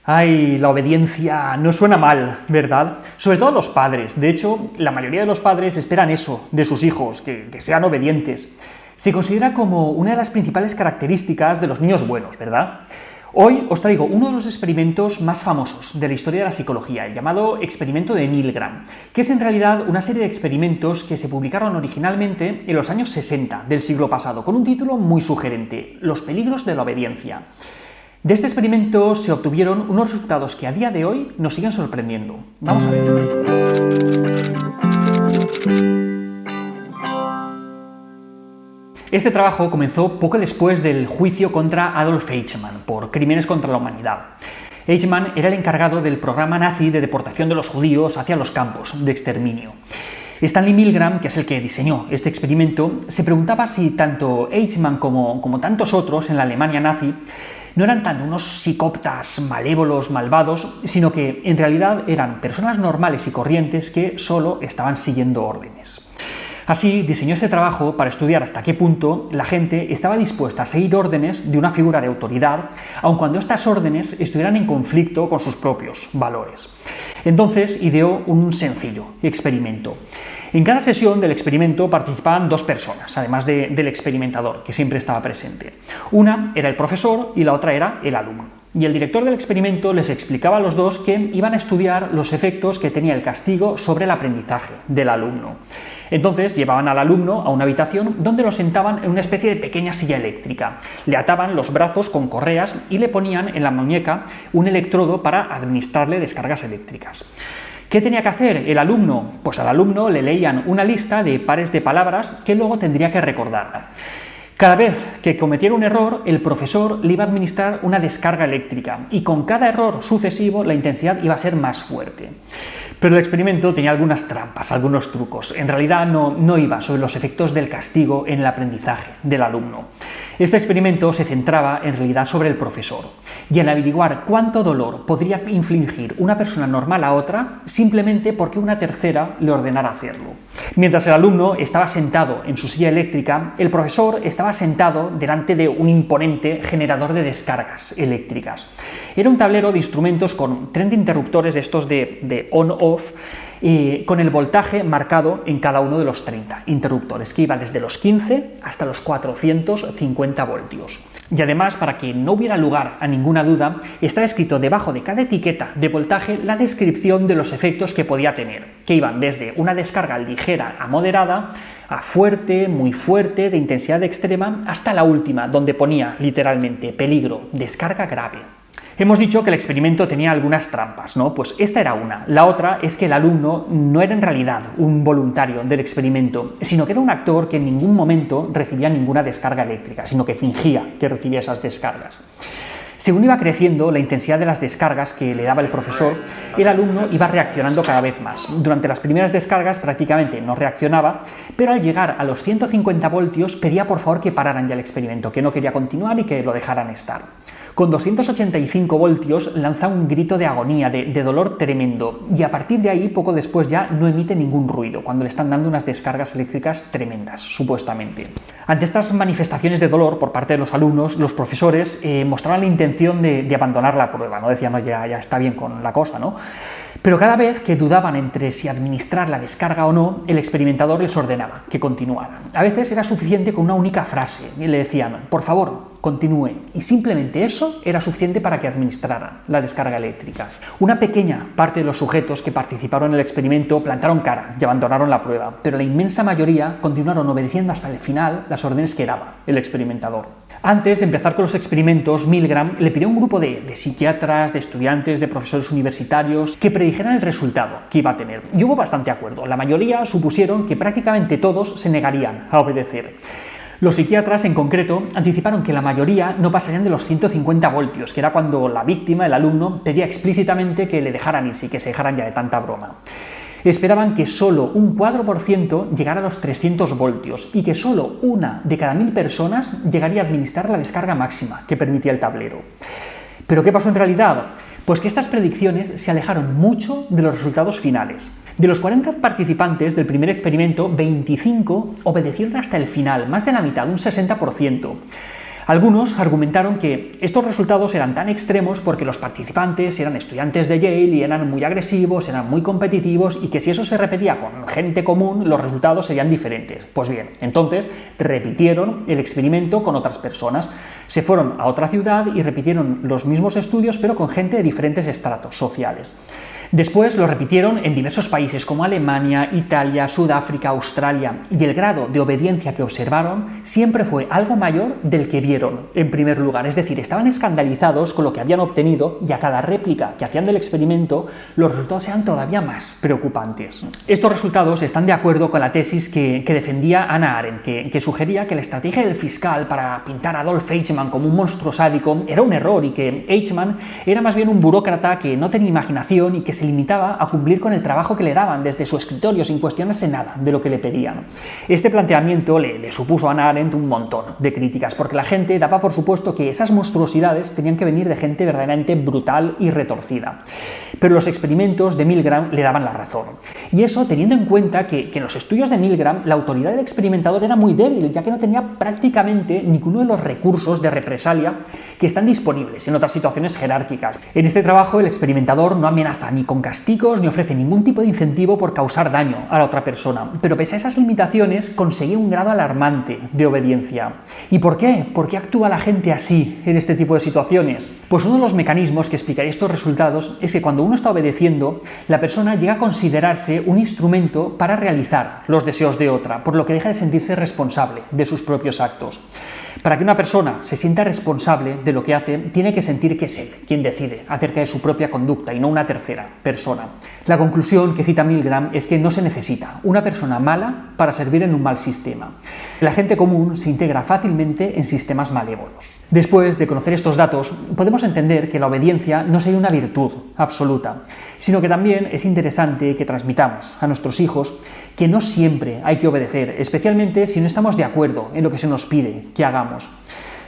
Ay, la obediencia no suena mal, ¿verdad? Sobre todo los padres. De hecho, la mayoría de los padres esperan eso de sus hijos, que sean obedientes. Se considera como una de las principales características de los niños buenos, ¿verdad? Hoy os traigo uno de los experimentos más famosos de la historia de la psicología, el llamado experimento de Milgram, que es en realidad una serie de experimentos que se publicaron originalmente en los años 60 del siglo pasado, con un título muy sugerente: Los peligros de la obediencia. De este experimento se obtuvieron unos resultados que a día de hoy nos siguen sorprendiendo. Vamos a ver. Este trabajo comenzó poco después del juicio contra Adolf Eichmann por crímenes contra la humanidad. Eichmann era el encargado del programa nazi de deportación de los judíos hacia los campos de exterminio. Stanley Milgram, que es el que diseñó este experimento, se preguntaba si tanto Eichmann como tantos otros en la Alemania nazi no eran tanto unos psicópatas malévolos, malvados, sino que en realidad eran personas normales y corrientes que solo estaban siguiendo órdenes. Así diseñó este trabajo para estudiar hasta qué punto la gente estaba dispuesta a seguir órdenes de una figura de autoridad, aun cuando estas órdenes estuvieran en conflicto con sus propios valores. Entonces ideó un sencillo experimento. En cada sesión del experimento participaban dos personas, además del experimentador, que siempre estaba presente. Una era el profesor y la otra era el alumno. Y el director del experimento les explicaba a los dos que iban a estudiar los efectos que tenía el castigo sobre el aprendizaje del alumno. Entonces llevaban al alumno a una habitación donde lo sentaban en una especie de pequeña silla eléctrica. Le ataban los brazos con correas y le ponían en la muñeca un electrodo para administrarle descargas eléctricas. ¿Qué tenía que hacer el alumno? Pues al alumno le leían una lista de pares de palabras que luego tendría que recordar. Cada vez que cometiera un error, el profesor le iba a administrar una descarga eléctrica y con cada error sucesivo la intensidad iba a ser más fuerte. Pero el experimento tenía algunas trampas, algunos trucos. En realidad no iba sobre los efectos del castigo en el aprendizaje del alumno. Este experimento se centraba en realidad sobre el profesor y en averiguar cuánto dolor podría infligir una persona normal a otra simplemente porque una tercera le ordenara hacerlo. Mientras el alumno estaba sentado en su silla eléctrica, el profesor estaba sentado delante de un imponente generador de descargas eléctricas. Era un tablero de instrumentos con 30 interruptores de estos de on-off, con el voltaje marcado en cada uno de los 30 interruptores, que iba desde los 15 hasta los 450 voltios. Y además, para que no hubiera lugar a ninguna duda, estaba escrito debajo de cada etiqueta de voltaje la descripción de los efectos que podía tener, que iban desde una descarga ligera a moderada, a fuerte, muy fuerte, de intensidad extrema, hasta la última, donde ponía literalmente peligro, descarga grave. Hemos dicho que el experimento tenía algunas trampas, ¿no? Pues esta era una. La otra es que el alumno no era en realidad un voluntario del experimento, sino que era un actor que en ningún momento recibía ninguna descarga eléctrica, sino que fingía que recibía esas descargas. Según iba creciendo la intensidad de las descargas que le daba el profesor, el alumno iba reaccionando cada vez más. Durante las primeras descargas prácticamente no reaccionaba, pero al llegar a los 150 voltios pedía por favor que pararan ya el experimento, que no quería continuar y que lo dejaran estar. Con 285 voltios lanza un grito de agonía, de dolor tremendo, y a partir de ahí, poco después ya no emite ningún ruido, cuando le están dando unas descargas eléctricas tremendas, supuestamente. Ante estas manifestaciones de dolor por parte de los alumnos, los profesores mostraban la intención de abandonar la prueba, ¿no? Decían, no, ya está bien con la cosa, ¿no? Pero cada vez que dudaban entre si administrar la descarga o no, el experimentador les ordenaba que continuaran. A veces era suficiente con una única frase, y le decían, por favor, continúe, y simplemente eso era suficiente para que administraran la descarga eléctrica. Una pequeña parte de los sujetos que participaron en el experimento plantaron cara y abandonaron la prueba, pero la inmensa mayoría continuaron obedeciendo hasta el final las órdenes que daba el experimentador. Antes de empezar con los experimentos, Milgram le pidió a un grupo de psiquiatras, de estudiantes, de profesores universitarios que predijeran el resultado que iba a tener. Y hubo bastante acuerdo. La mayoría supusieron que prácticamente todos se negarían a obedecer. Los psiquiatras, en concreto, anticiparon que la mayoría no pasarían de los 150 voltios, que era cuando la víctima, el alumno, pedía explícitamente que le dejaran irse y que se dejaran ya de tanta broma. Esperaban que solo un 4% llegara a los 300 voltios y que solo una de cada 1000 personas llegaría a administrar la descarga máxima que permitía el tablero. ¿Pero qué pasó en realidad? Pues que estas predicciones se alejaron mucho de los resultados finales. De los 40 participantes del primer experimento, 25 obedecieron hasta el final, más de la mitad, un 60%. Algunos argumentaron que estos resultados eran tan extremos porque los participantes eran estudiantes de Yale y eran muy agresivos, eran muy competitivos y que si eso se repetía con gente común, los resultados serían diferentes. Pues bien, entonces repitieron el experimento con otras personas. Se fueron a otra ciudad y repitieron los mismos estudios pero con gente de diferentes estratos sociales. Después lo repitieron en diversos países como Alemania, Italia, Sudáfrica, Australia, y el grado de obediencia que observaron siempre fue algo mayor del que vieron en primer lugar, es decir, estaban escandalizados con lo que habían obtenido y a cada réplica que hacían del experimento los resultados eran todavía más preocupantes. Estos resultados están de acuerdo con la tesis que defendía Hannah Arendt, que sugería que la estrategia del fiscal para pintar a Adolf Eichmann como un monstruo sádico era un error y que Eichmann era más bien un burócrata que no tenía imaginación y que se limitaba a cumplir con el trabajo que le daban desde su escritorio sin cuestionarse nada de lo que le pedían. Este planteamiento le supuso a Hannah Arendt un montón de críticas, porque la gente daba por supuesto que esas monstruosidades tenían que venir de gente verdaderamente brutal y retorcida. Pero los experimentos de Milgram le daban la razón. Y eso teniendo en cuenta que en los estudios de Milgram la autoridad del experimentador era muy débil, ya que no tenía prácticamente ninguno de los recursos de represalia que están disponibles en otras situaciones jerárquicas. En este trabajo el experimentador no amenaza ni con castigos ni ofrece ningún tipo de incentivo por causar daño a la otra persona, pero pese a esas limitaciones conseguía un grado alarmante de obediencia. ¿Y por qué? ¿Por qué actúa la gente así en este tipo de situaciones? Pues uno de los mecanismos que explicaría estos resultados es que cuando uno está obedeciendo, la persona llega a considerarse un instrumento para realizar los deseos de otra, por lo que deja de sentirse responsable de sus propios actos. Para que una persona se sienta responsable de lo que hace, tiene que sentir que es él quien decide acerca de su propia conducta y no una tercera persona. La conclusión que cita Milgram es que no se necesita una persona mala para servir en un mal sistema. La gente común se integra fácilmente en sistemas malévolos. Después de conocer estos datos, podemos entender que la obediencia no sería una virtud absoluta, sino que también es interesante que transmitamos a nuestros hijos que no siempre hay que obedecer, especialmente si no estamos de acuerdo en lo que se nos pide que hagamos.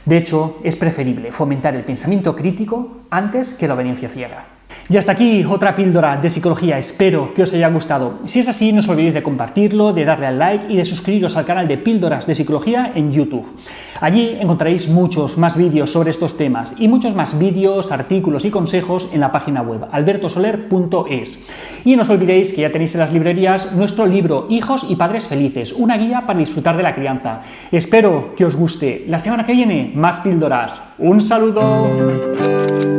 De hecho, es preferible fomentar el pensamiento crítico antes que la obediencia ciega. Y hasta aquí otra píldora de psicología, espero que os haya gustado. Si es así, no os olvidéis de compartirlo, de darle al like y de suscribiros al canal de Píldoras de Psicología en YouTube. Allí encontraréis muchos más vídeos sobre estos temas y muchos más vídeos, artículos y consejos en la página web albertosoler.es. Y no os olvidéis que ya tenéis en las librerías nuestro libro Hijos y Padres Felices, una guía para disfrutar de la crianza. Espero que os guste. La semana que viene, más píldoras. ¡Un saludo!